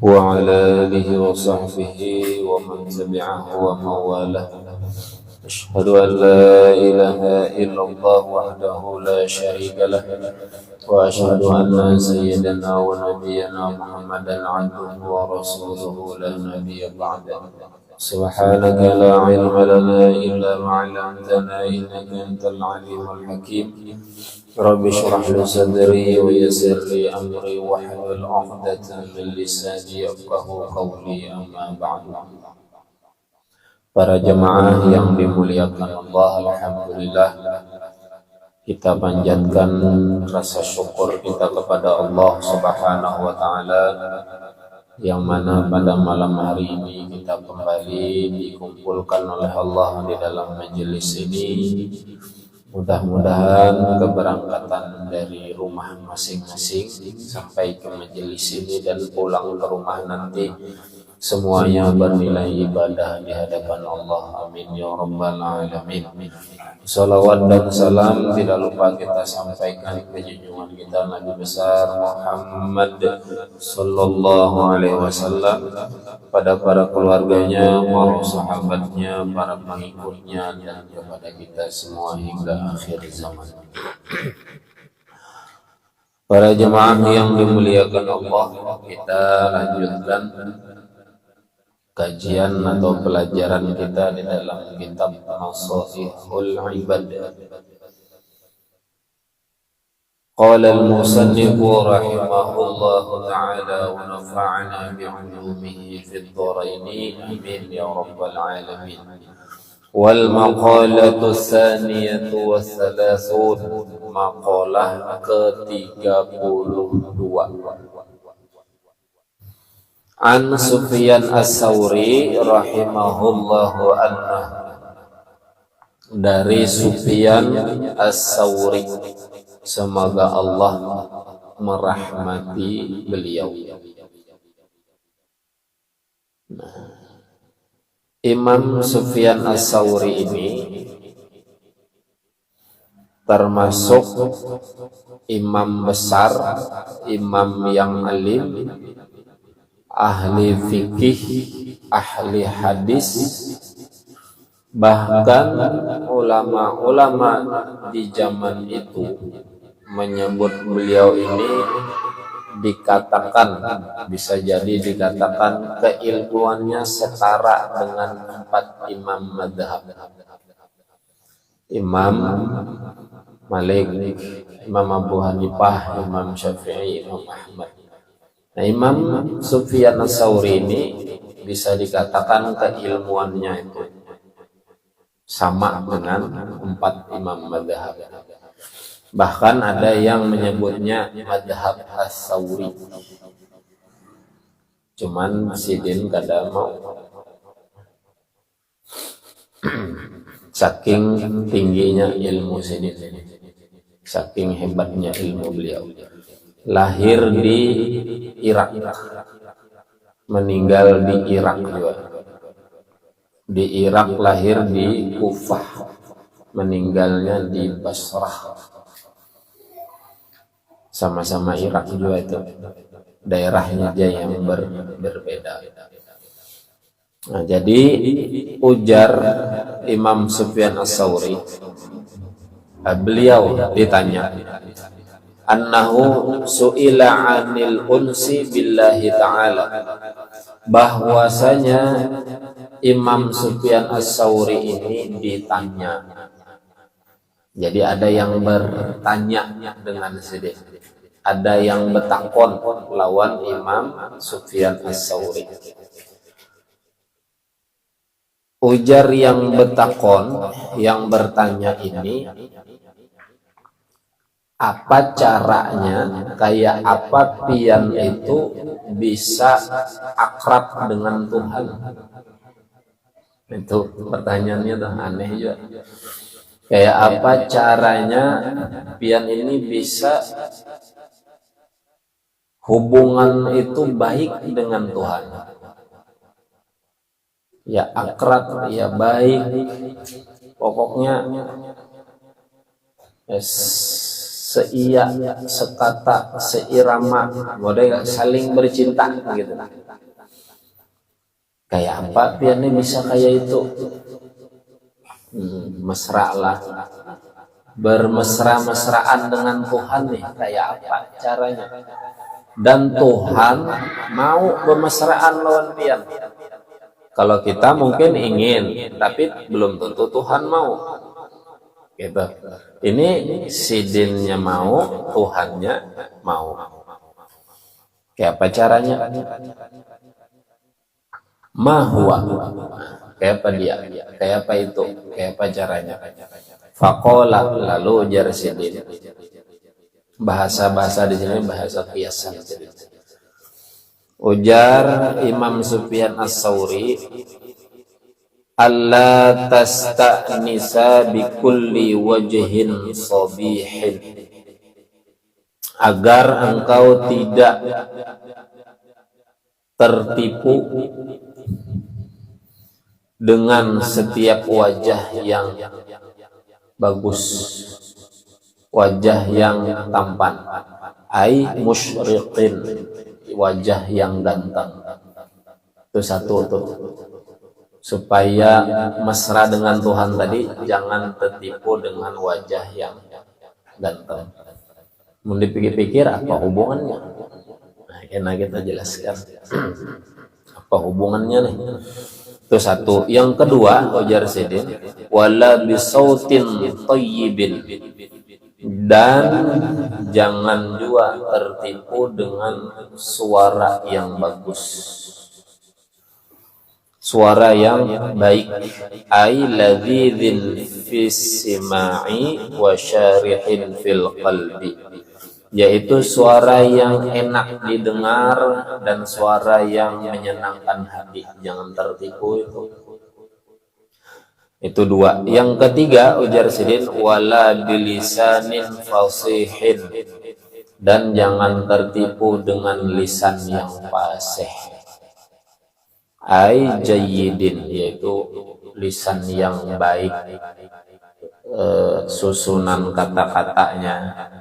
وعلى آله وصحبه ومن تبعه ومن والاه. أشهد أن لا إله إلا الله وحده لا شريك له، وأشهد أن سيدنا ونبينا محمدا عبده ورسوله لا نبي بعده. سبحانك لا علم لنا إلا ما علمتنا إنك أنت العليم الحكيم. رب اشرح لي صدري ويسر لي أمري واحلل عقدة من لساني يفقهوا قولي. أما بعد. Para jemaah yang dimuliakan Allah, alhamdulillah kita panjatkan rasa syukur kita kepada Allah Subhanahu wa taala, yang mana pada malam hari ini kita kembali dikumpulkan oleh Allah di dalam majelis ini. Mudah-mudahan keberangkatan dari rumah masing-masing sampai ke majelis ini dan pulang ke rumah nanti semuanya bernilai ibadah di hadapan Allah. Amin ya rabbal alamin. Salawat dan salam tidak lupa kita sampaikan ke junjungan kita Nabi besar Muhammad sallallahu alaihi wasallam, pada para keluarganya, para sahabatnya, para pengikutnya, dan kepada kita semua hingga akhir zaman. Para jemaah yang dimuliakan Allah, kita lanjutkan kajian atau pelajaran kita di dalam kitab Nasaihul Ibad. Qala al-musannif rahimahullahu ta'ala wa nafa'ana bi'ulumihi fid dharaini amin ya rabbal alamin. Wal maqalatu tsaniyatu wa thalathun, maqalah ke-32. An Sufyan As-Tsauri rahimahullahu anhu, dari Sufyan As-Tsauri, semoga Allah merahmati beliau. Imam Sufyan As-Tsauri ini termasuk imam besar, imam yang alim, ahli fikih, ahli hadis, bahkan ulama-ulama di zaman itu menyebut beliau ini dikatakan, bisa jadi dikatakan keilmuannya setara dengan 4 imam madhab: Imam Malik, Imam Abu Hanifah, Imam Syafi'i, Imam Ahmad. Nah, Imam Sufyan As-Tsauri ini bisa dikatakan keilmuannya itu sama dengan 4 imam madhab. Bahkan ada yang menyebutnya madhab As-Tsauri. Cuman Sidin kada mau. Saking tingginya ilmu Sidin, saking hebatnya ilmu beliau. Lahir di Irak, meninggal di Irak juga. Di Irak lahir di Kufah, meninggalnya di Basrah. Sama-sama Irak juga itu, daerahnya aja yang berbeda. Nah, jadi ujar Imam Sufyan As-Tsauri, beliau ditanya, annahu su'ila 'anil unsi billahi ta'ala, bahwasanya Imam Sufyan As-Tsauri ini ditanya. Jadi ada yang bertanya dengan sedih, ada yang betakon lawan Imam Sufyan As-Tsauri. Ujar yang betakon, yang bertanya ini, apa caranya, kayak apa pian itu bisa akrab dengan Tuhan? Itu pertanyaannya tuh aneh juga. Kayak apa caranya pian ini bisa hubungan itu baik dengan Tuhan? Ya akrab, ya baik, pokoknya seia, sekata, seirama, model saling bercinta gitu. Kayak apa piannya bisa kayak itu? Mesra lah, bermesra-mesraan dengan Tuhan nih, kayak apa caranya? Dan Tuhan mau bermesraan lawan pian. Kalau kita mungkin ingin, tapi belum tentu Tuhan mau. Gitu. Ini sidinnya mau, Tuhannya mau. Kayak apa caranya? Mahwa. Kayak apa dia? Kayak apa itu? Kayak apa caranya? Faqala, lalu ujar sidin. Bahasa-bahasa di sini bahasa kiasan. Ujar Imam Sufyan As-Tsauri, alla tasta'nisa bikulli wajhin sabihin, agar engkau tidak tertipu dengan setiap wajah yang bagus, wajah yang tampan, ai musyriqin, wajah yang ganteng. Itu satu tuh, supaya mesra dengan Tuhan tadi, jangan tertipu dengan wajah yang ganteng. Mau dipikir-pikir apa hubungannya? Nah, enak kita jelaskan apa hubungannya nih. Itu satu. Yang kedua, ujar sidin, wala bisautin thayyibin, dan jangan juga tertipu dengan suara yang bagus, suara yang baik, ai ladzidin fis sima'i wa syarihin fil qalbi, yaitu suara yang enak didengar dan suara yang menyenangkan hati. Jangan tertipu itu. Itu dua. Yang ketiga, ujar sidin, wala bilisanin fasihin, dan jangan tertipu dengan lisan yang fasih, ai jayyidin, yaitu lisan yang baik, susunan kata-katanya,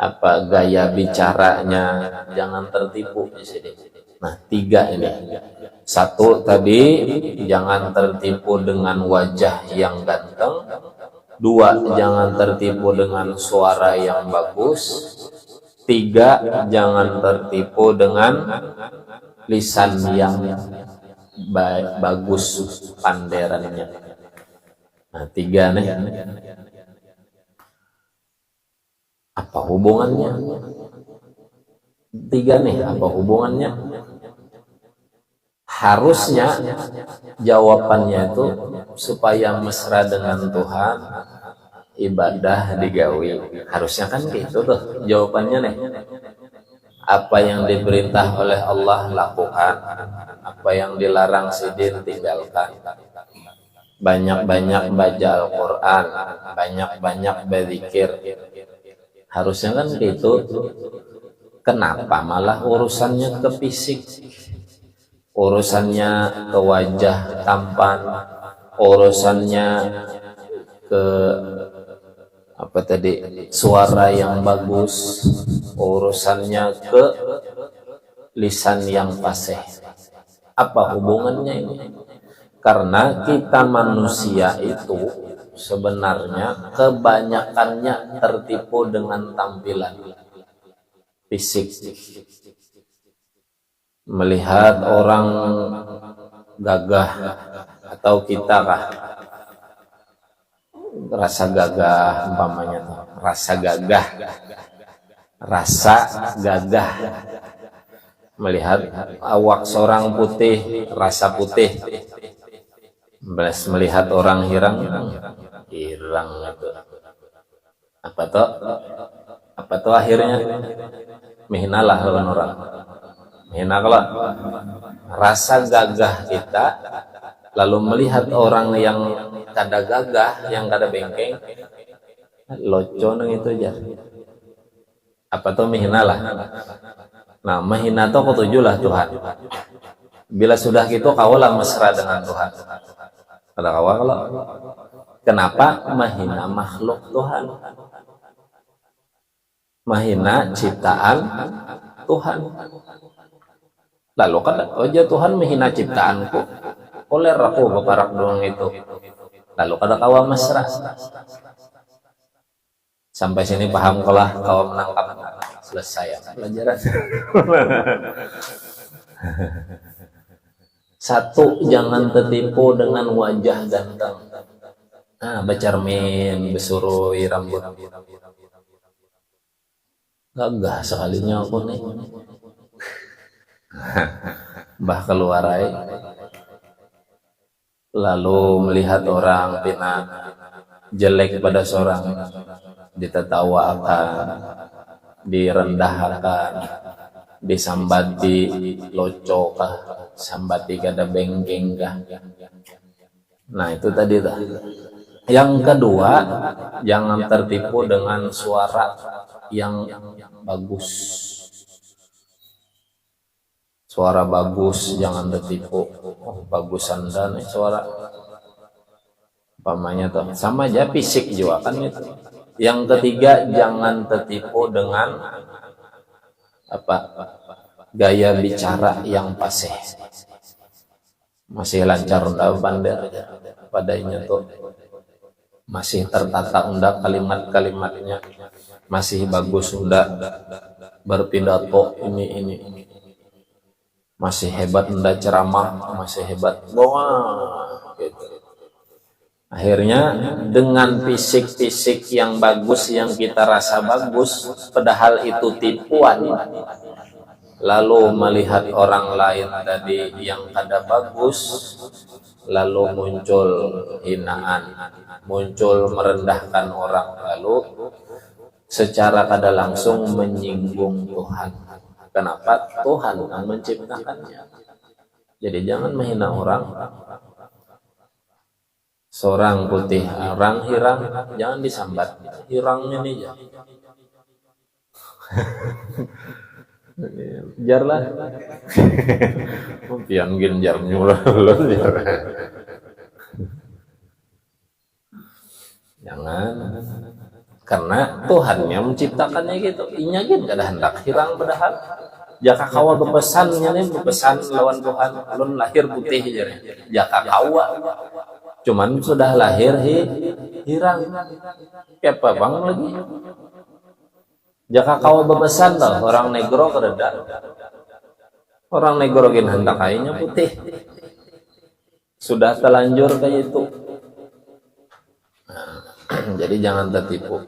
apa gaya bicaranya, jangan tertipu di sini. Nah, tiga ini. Satu tadi, jangan tertipu dengan wajah yang ganteng. Dua, jangan tertipu dengan suara yang bagus. Tiga, jangan tertipu dengan lisan yang bagus panderannya. Nah, tiga nih. Apa hubungannya? Tiga nih, apa hubungannya? Harusnya jawabannya itu supaya mesra dengan Tuhan, ibadah digawi. Harusnya kan gitu tuh jawabannya nih. Apa yang diperintah oleh Allah lakukan, apa yang dilarang sidin tinggalkan. Banyak-banyak baca Al-Quran, banyak-banyak berzikir. Harusnya kan gitu. Kenapa malah urusannya ke fisik, urusannya ke wajah tampan, urusannya ke apa tadi, suara yang bagus, urusannya ke lisan yang fasih? Apa hubungannya ini? Karena kita manusia itu sebenarnya kebanyakannya tertipu dengan tampilan fisik. Melihat orang gagah, atau kita kah rasa gagah, umpamanya rasa gagah, melihat awak seorang putih, rasa putih, melihat orang hirang itu apa tuh akhirnya mihinalah lawan orang. Mihina kalau rasa gagah kita lalu melihat orang yang kada gagah, yang kada bengkeng, loco nang itu aja. Apa tuh mihinalah. Nah, mahina tuh ketujuh lah Tuhan. Bila sudah gitu kaulah mesra dengan Tuhan. Ada kawal kalau kenapa mahina makhluk Tuhan? mahina ciptaan Tuhan. Lalu kan aja Tuhan menghina ciptaanku, oleh aku baparak doang itu. Lalu kada kawa mesra. Sampai sini paham kalah kawa menangkap. Selesai pelajaran. Satu, jangan tertipu dengan wajah ganteng. Nah, bercermin, besurui rambut. Gagah sekalinya aku nih. Bah keluar ay. Lalu melihat orang pina jelek pada seorang, ditertawakan, direndahkan, disambati loco kah, sambati kada bengkeng kah. Nah itu tadi dah. Yang kedua, jangan tertipu dengan suara yang bagus. Suara bagus jangan tertipu. Oh, bagusan dan suara pamannya tuh sama aja fisik juga kan itu. Yang ketiga, jangan tertipu dengan apa? Gaya bicara yang fasih. Masih lancar unda bandar padanya tuh. Masih tertata unda kalimat-kalimatnya. Masih bagus unda berpidato ini. Masih hebat unda ceramah, masih hebat gitu. Akhirnya dengan fisik-fisik yang bagus yang kita rasa bagus, padahal itu tipuan, lalu melihat orang lain tadi yang kada bagus, lalu muncul hinaan, muncul merendahkan orang, lalu secara kada langsung menyinggung Tuhan. Kenapa? Tuhan yang menciptakannya. Jadi jangan menghina orang. Seorang putih, orang hirang, jangan disambat. Hirangnya nih ya. Jarlah. Pian gin jar nyulah. Jangan. Karena Tuhan yang menciptakannya gitu. Inya gin kada hendak hirang padahal. Jaka kawa bepesannya nih, bepesan lawan Tuhan. Lun lahir putih aja. Jaka kawa. Cuman sudah lahir hirang. Kayak apa bang lagi? Jaka kawa bepesan tau. Orang negro kereda. Orang negro gin hendak kayaknya putih. Sudah telanjur kayak itu. Jadi jangan tertipu.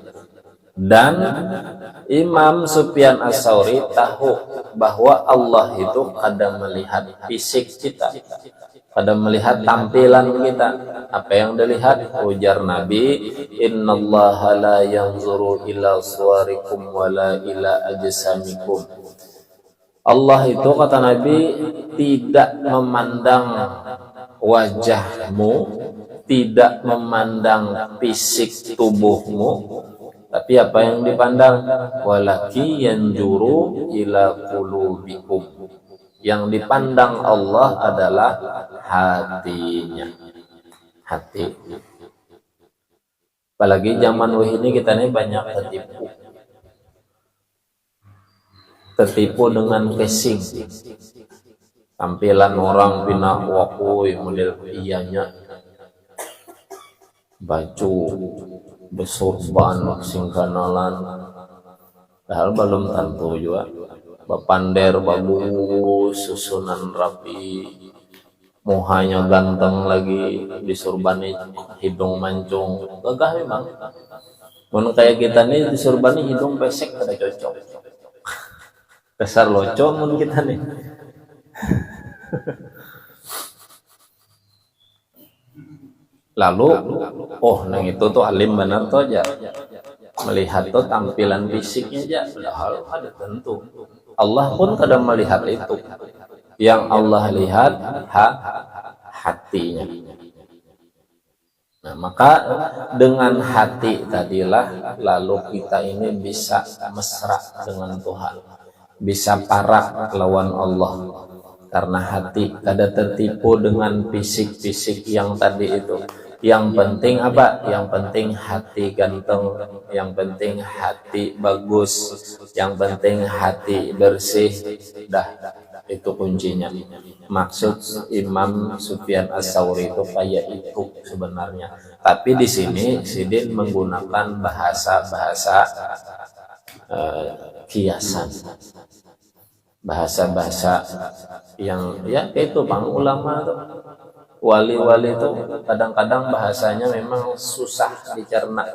Dan Imam Sufyan Ats-Tsauri tahu bahwa Allah itu kadang melihat fisik kita, kadang melihat tampilan kita. Apa yang dilihat? Ujar Nabi, innallaha la yanzuru ila suwarikum wala ila ajsamikum. Allah itu kata Nabi tidak memandang wajahmu, tidak memandang fisik tubuhmu, tapi apa yang dipandang? Walaki yanzuru ila qulubikum. Yang dipandang Allah adalah hatinya. Hati. Apalagi zaman ini kita ini banyak tertipu. Tertipu dengan casing. Tampilan orang bina wakui model iyanya. Baju besurban singkanalan, padahal belum tentu juga. Bapander bagus, susunan rapi, muhanya ganteng lagi, disurbani hidung mancung, gagah memang. Mun kayak kita nih disurbani hidung pesek kada cocok. Dasar loco mun kita nih. Lalu, oh nang itu tuh alim benar tuh aja. Melihat tuh tampilan fisiknya aja, padahal ada tentu. Allah pun kadang melihat itu. Yang Allah lihat hatinya. Nah, maka dengan hati tadilah lalu kita ini bisa mesra dengan Tuhan. Bisa parak lawan Allah. Karena hati kada tertipu dengan fisik-fisik yang tadi itu. Yang penting apa? Yang penting hati ganteng, yang penting hati bagus, yang penting hati bersih. Dah, itu kuncinya. Maksud Imam Sufyan Ats-Tsauri itu kayak itu sebenarnya. Tapi di sini Sidin menggunakan bahasa-bahasa kiasan, bahasa-bahasa yang ya itu bang ulama tuh, wali-wali itu kadang-kadang bahasanya memang susah dicerna.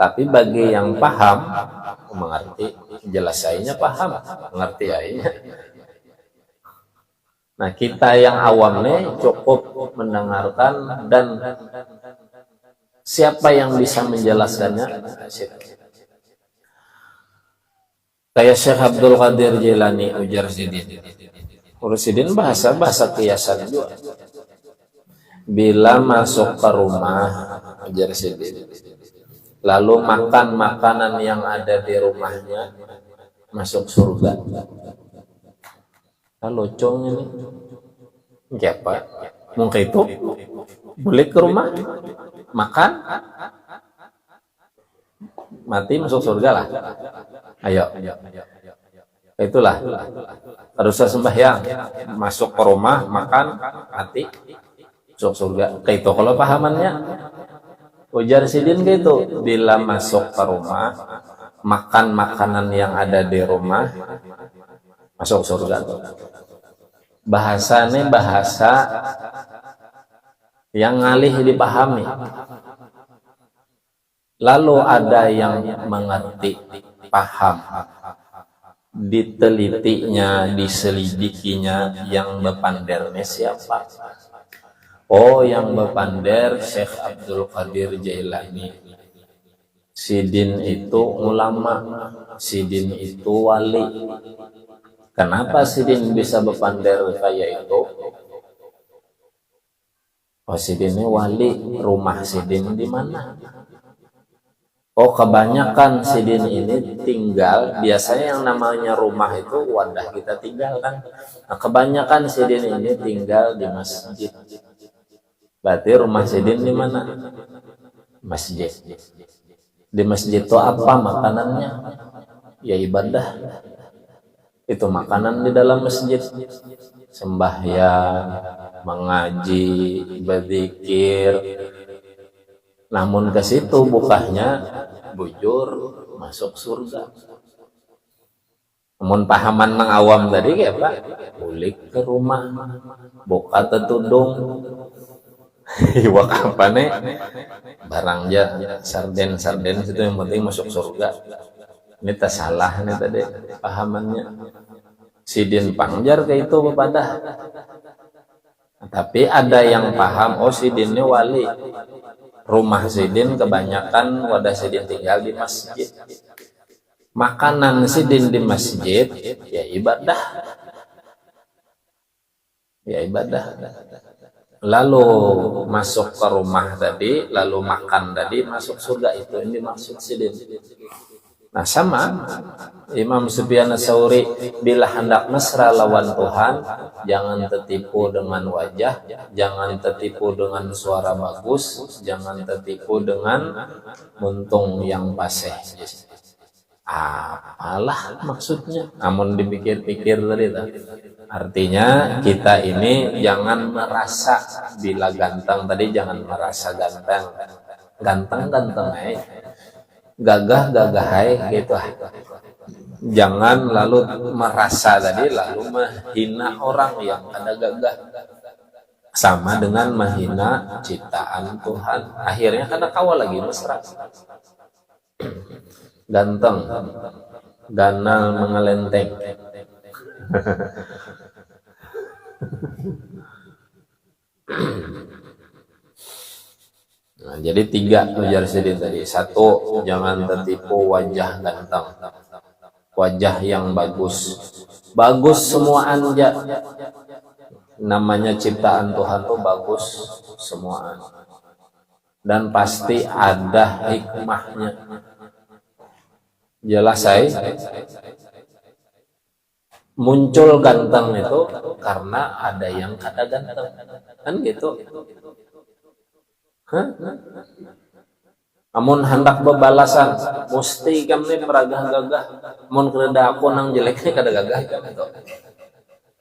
Tapi bagi yang paham, mengerti, jelas aja paham, mengerti aja. Nah kita yang awam nih cukup mendengarkan, dan siapa yang bisa menjelaskannya? Kayak Syekh Abdul Qadir Jilani, ujar Sidin. Sidin bahasa kiasan juga. Bila masuk ke rumah, ujar Sidin, lalu makan makanan yang ada di rumahnya, masuk surga. Lucu ini. Siapa? Mungkin itu boleh ke rumah makan, mati masuk surga lah. Ayo. Itulah. Harus sembahyang, masuk ke rumah makan, mati masuk surga. Kayak itu kalau pahamannya. Ujar Sidin kayak itu. Bila masuk ke rumah, makan makanan yang ada di rumah, masuk surga. Bahasanya bahasa yang ngalih dipahami. Lalu ada yang mengerti, paham, ditelitinya, diselidikinya, yang bepandernya siapa? Oh, yang bepander Syekh Abdul Qadir Jailani. Sidin itu ulama, Sidin itu wali. Kenapa Sidin bisa bepander kayak itu? Oh, Sidin ini wali. Rumah Sidin di mana? Oh, kebanyakan Sidin ini tinggal, biasanya yang namanya rumah itu wadah kita tinggal kan. Nah, kebanyakan Sidin ini tinggal di masjid. Berarti rumah Sidin di mana? Masjid. Di masjid itu apa makanannya? Ya ibadah. Itu makanan di dalam masjid. Sembahyang, mengaji, berzikir. Namun ke situ bukanya bujur masuk surga. Namun pahaman nang awam tadi kayak apa? Ulik ke rumah, buka tetudung. Iwak apa nih? Barang aja, sarden itu yang penting masuk surga. Ini tak salah nih tadi pahamannya. Sidin pangjar kayak itu bepadah. Tapi ada yang paham, oh Sidin ini wali. Rumah Sidin kebanyakan wadah Sidin tinggal di masjid. Makanan Sidin di masjid, ya ibadah. Ya ibadah. Lalu masuk ke rumah tadi, lalu makan tadi, masuk surga, itu yang dimaksud Sidin. Nah sama Imam Sufyan Ats-Tsauri, bila hendak mesra lawan Tuhan, jangan tertipu dengan wajah, jangan tertipu dengan suara bagus, jangan tertipu dengan muntung yang paseh. Apalah maksudnya? Namun dipikir-pikir tadi, artinya kita ini jangan merasa bila ganteng tadi, jangan merasa ganteng, ganteng gagah gitu. Jangan lalu merasa tadi lalu menghina orang yang ada gagah, sama dengan menghina ciptaan Tuhan. Akhirnya karena kawal lagi mesra. Ganteng, ganal mengelenteng. Nah, jadi 3 ujar Sidin tadi. 1, jangan tertipu wajah ganteng, wajah yang bagus. Bagus semua anja. Namanya ciptaan Tuhan tuh bagus semua. Dan pasti ada hikmahnya. Jelas saya. Muncul ganteng itu karena ada yang kada ganteng. Kan gitu. Hah? Amun hendak bebalasan mesti kami meragah-gagah mun kereda aku nang jeleknya kada gagah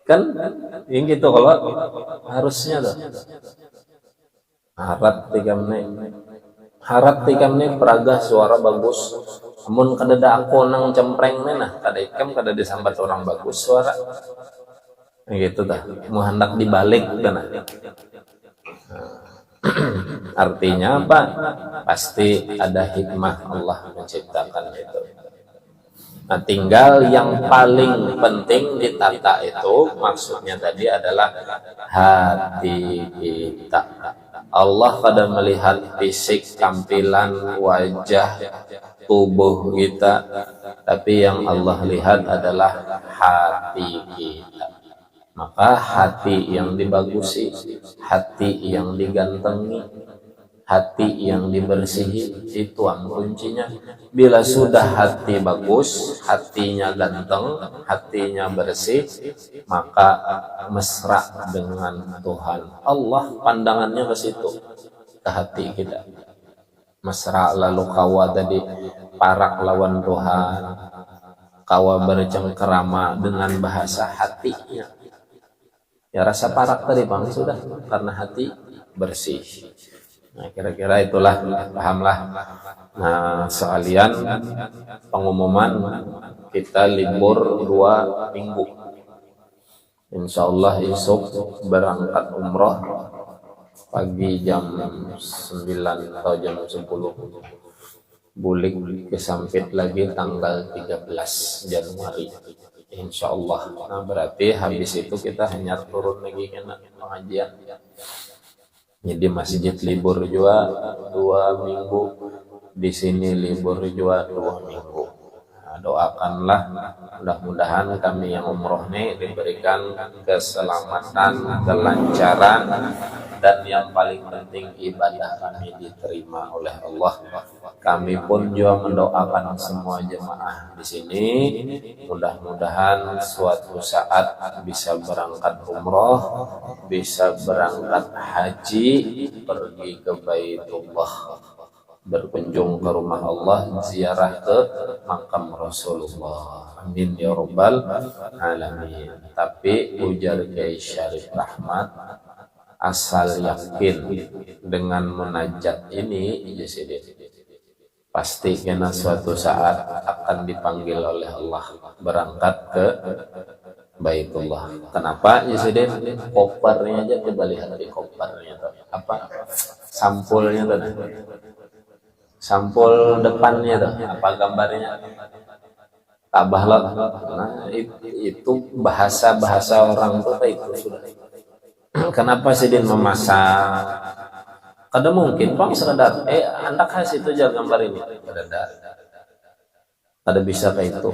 kan yang gitu kalau harusnya tuh harap tikam nih peragah suara bagus amun kadada aku nang cempreng nih nah kada ikam kada disambat orang bagus suara gitu dah mau hendak dibalik kan artinya apa pasti ada hikmah Allah menciptakan itu. Nah tinggal yang paling penting ditata itu maksudnya tadi adalah hati kita. Allah pada melihat fisik, tampilan, wajah, tubuh kita, tapi yang Allah lihat adalah hati kita. Maka hati yang dibagusi, hati yang digantengi, hati yang dibersihi, itu ang kuncinya. Bila sudah hati bagus, hatinya ganteng, hatinya bersih, maka mesra dengan Tuhan. Allah pandangannya ke situ, ke hati kita. Mesra lalu kawa tadi parak lawan Tuhan, kawa bercengkerama dengan bahasa hatinya. Ya rasa parak tadi bang sudah karena hati bersih. Nah kira-kira itulah pahamlah. Nah sekalian pengumuman kita libur 2 minggu. Insya Allah esok berangkat umroh pagi jam 9 atau jam 10. Bulik kesampit lagi tanggal 13 Januari. Insya Allah. Nah berarti habis itu kita hanya turun lagi kena pengajian. Jadi masjid libur juga 2 minggu, di sini libur juga 2 minggu. Nah, doakanlah mudah-mudahan kami yang umroh nih diberikan keselamatan, kelancaran, dan yang paling penting ibadah kami diterima oleh Allah. Kami pun juga mendoakan semua jemaah di sini mudah-mudahan suatu saat bisa berangkat umroh, bisa berangkat haji, pergi ke Baitullah, berkunjung ke rumah Allah, ziarah ke makam Rasulullah. Amin ya rabbal alamin. Tapi ujar Kiai Syarif Rahmat, asal yakin dengan munajat ini pasti kena suatu saat akan dipanggil oleh Allah berangkat ke Baitullah. Kenapa? Jadi kopernya aja coba lihat di kopernya tuh. Apa sampulnya tuh? Sampul depannya tuh apa gambarnya? Tabah lah. Nah itu bahasa orang tuh itu sudah. Kenapa Sidin memasang? Kada mungkin bang sekedar anda kasih itu aja gambar ini ada bisa kayak itu.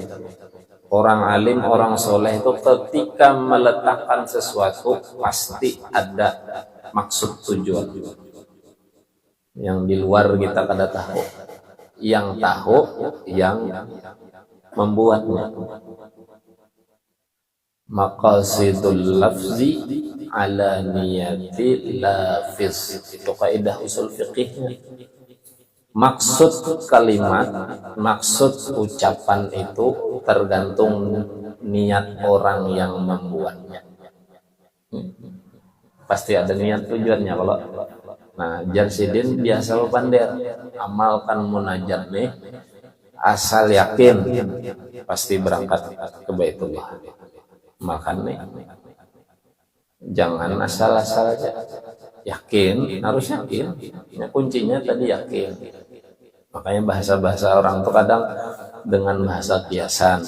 Orang alim, orang soleh itu ketika meletakkan sesuatu pasti ada maksud tujuan yang di luar kita kada tahu, yang tahu yang membuatnya. Maqasidul lafzi ala niyati lafz, itu kaidah usul fiqihnya. Maksud kalimat, maksud ucapan itu tergantung niat orang yang membuatnya. Pasti ada niat tujuannya. Kalau nah Jarsidin biasa pander amalkan munajat nih asal yakin pasti berangkat ke Baitullah. Makanya jangan asal-asal aja, yakin, harus yakin. Ya, kuncinya tadi yakin. Makanya bahasa-bahasa orang tuh kadang dengan bahasa kiasan,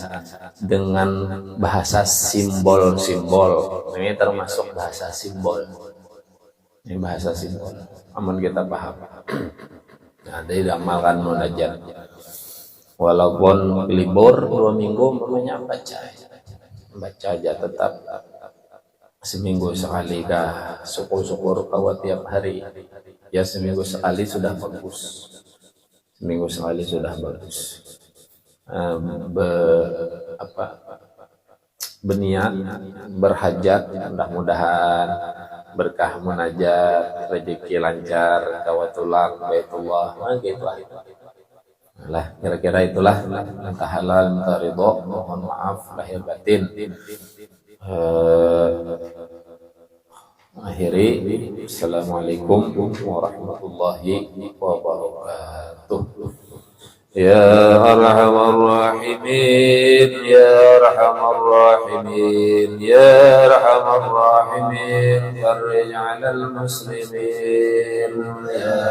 dengan bahasa simbol-simbol. Ini termasuk bahasa simbol. Ini bahasa simbol. Aman kita paham. Nah, jadi amalkan munajat. Walaupun libur 2 minggu, namanya baca aja tetap seminggu sekali kah, syukur-syukur kalau tiap hari ya seminggu sekali sudah bagus, seminggu sekali sudah bagus. Berniat berhajat mudah-mudahan berkah munajat, rezeki lancar, kawatulang baitullah, gitu lah. Kira-kira itulah minta halal, minta ridho, mohon maaf lahir batin. Akhiri, assalamualaikum warahmatullahi wabarakatuh. يا أرحم الراحمين يا أرحم الراحمين يا أرحم الراحمين فرج على المسلمين يا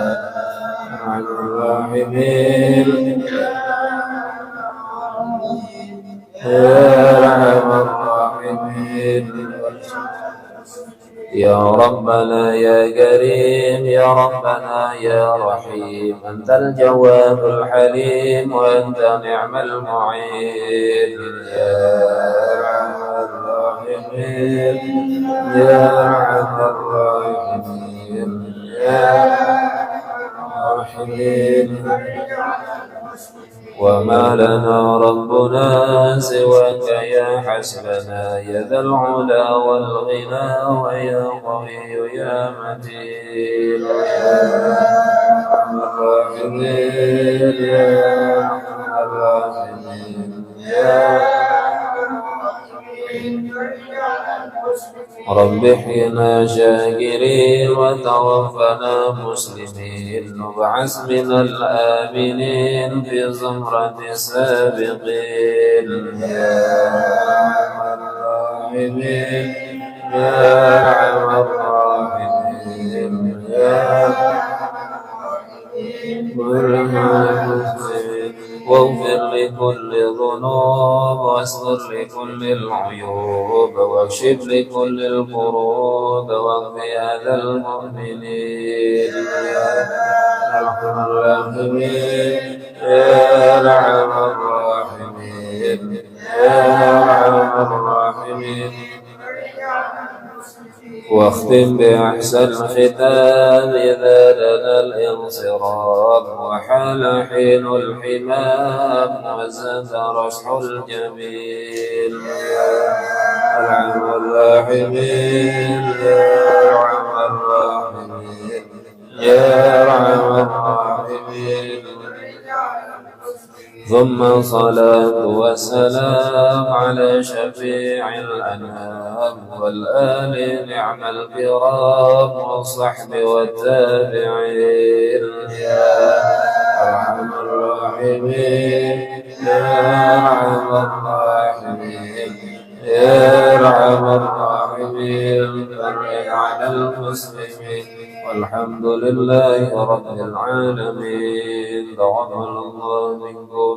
أرحم الراحمين يا أرحم الراحمين يا ربنا يا كريم يا ربنا يا رحيم أنت الجواد الحليم وأنت نعم المعين يا أرحم الراحمين يا أرحم الراحمين يا الراحمين وما لنا ربنا سواك يا حسبنا يا ذا العلا والغنى ويا قوي يا متين يا أرحم الراحمين يا أرحم الراحمين يا رب احينا شاكرين وتوفنا مسلمين وابعث من الآمنين في زمرة السابقين يا أرحم الراحمين يا أرحم الراحمين يا واغفر لكل ذنوب واستر لكل العيوب واكشف لكل الكروب واغفر هذا المؤمنين يا أرحم الراحمين يا أرحم الراحمين يا أرحم الراحمين واختم بأحسن الختام إذا لنا الانصراف وحال حين الحمام وزاد رشح الجميل يا أرحم الراحمين يا أرحم الراحمين يا أرحم الراحمين ثم صلاة وسلام على شفيع الأنام والآل نعم الكرام والصحب والتابعين يا أرحم الراحمين يا أرحم الراحمين يا أرحم الراحمين فرج على المسلمين والحمد لله رب العالمين. تقبل الله منكم